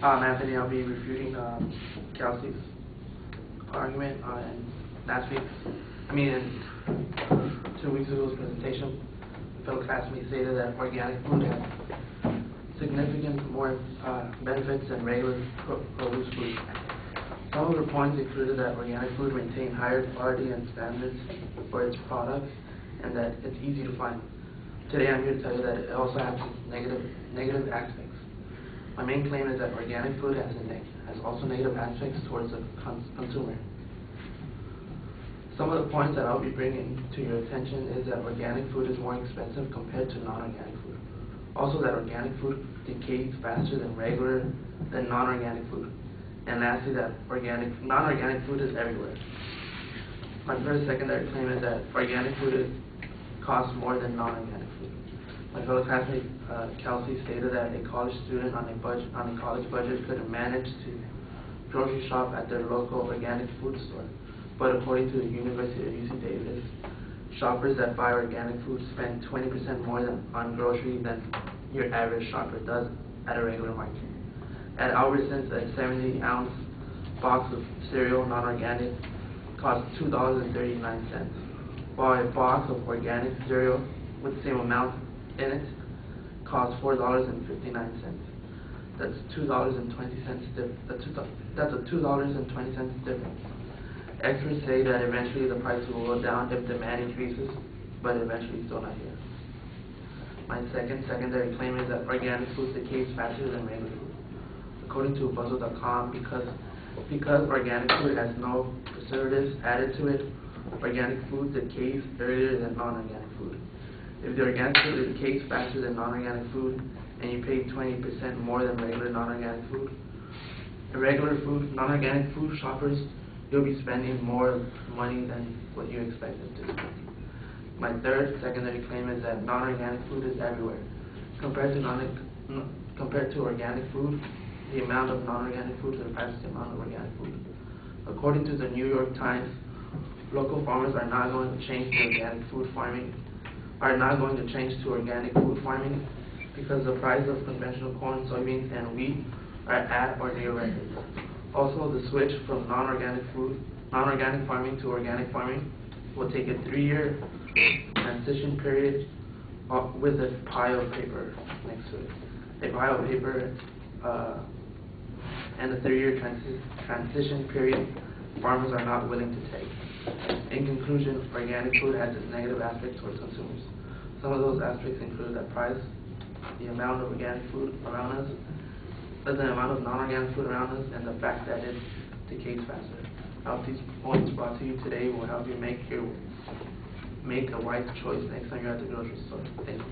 Anthony, I'll be refuting Kelsey's argument last week. 2 weeks ago's presentation. A fellow classmate stated that organic food has significant more benefits than regular produce food. Some of the points included that organic food maintains higher quality and standards for its products, and that it's easy to find. Today I'm here to tell you that it also has negative aspects. My main claim is that organic food has also negative aspects towards the consumer. Some of the points that I'll be bringing to your attention is that organic food is more expensive compared to non-organic food. Also, that organic food decays faster than non-organic food. And lastly, that non-organic food is everywhere. My first secondary claim is that organic food costs more than non-organic food. My fellow classmate Kelsey stated that a college student on a college budget could manage to grocery shop at their local organic food store. But according to the University of UC Davis, shoppers that buy organic food spend 20% more on groceries than your average shopper does at a regular market. At Albertsons, a 70-ounce box of cereal, non-organic, costs $2.39, while a box of organic cereal with the same amount in it costs $4.59. That's $2.20 That's a $2.20 difference. Experts say that eventually the price will go down if demand increases, but eventually still not here. My secondary claim is that organic food decays faster than regular food. According to Puzzle.com, because organic food has no preservatives added to it, organic food decays earlier than non-organic food. If the organic food decays faster than non-organic food, and you pay 20% more than regular non-organic food, non-organic food shoppers, you'll be spending more money than what you expected to spend. My third secondary claim is that non-organic food is everywhere. Compared to organic food, the amount of non-organic food surpasses the amount of organic food. According to the New York Times, local farmers are not going to change to organic food farming. Because the price of conventional corn, soybeans, and wheat are at or near records. Also, the switch from non-organic farming to organic farming will take a 3-year transition period with a pile of paper next to it. A pile of paper and a 3-year transition period farmers are not willing to take. In conclusion, organic food has its negative aspects towards consumers. Some of those aspects include the price, the amount of organic food around us, the amount of non-organic food around us, and the fact that it decays faster. I hope these points brought to you today will help you make a wise choice next time you're at the grocery store. Thank you.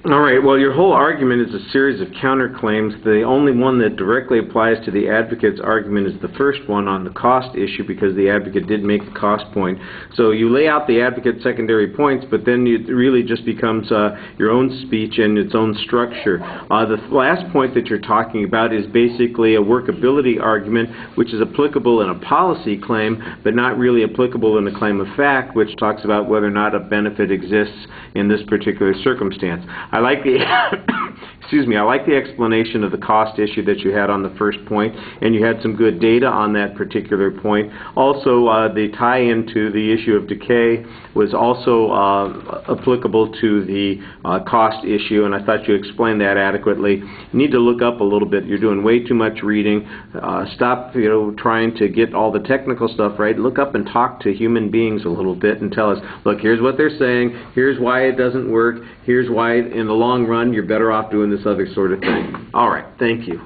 All right, well, your whole argument is a series of counterclaims. The only one that directly applies to the advocate's argument is the first one on the cost issue, because the advocate did make the cost point. So you lay out the advocate's secondary points, but then it really just becomes your own speech and its own structure. The last point that you're talking about is basically a workability argument, which is applicable in a policy claim, but not really applicable in a claim of fact, which talks about whether or not a benefit exists in this particular circumstance. I like the I like the explanation of the cost issue that you had on the first point, and you had some good data on that particular point. Also, the tie-in to the issue of decay was also applicable to the cost issue, and I thought you explained that adequately. You need to look up a little bit. You're doing way too much reading. Stop, trying to get all the technical stuff right. Look up and talk to human beings a little bit and tell us, look, here's what they're saying. Here's why it doesn't work. Here's why, in the long run, you're better off doing this other sort of thing. All right. Thank you.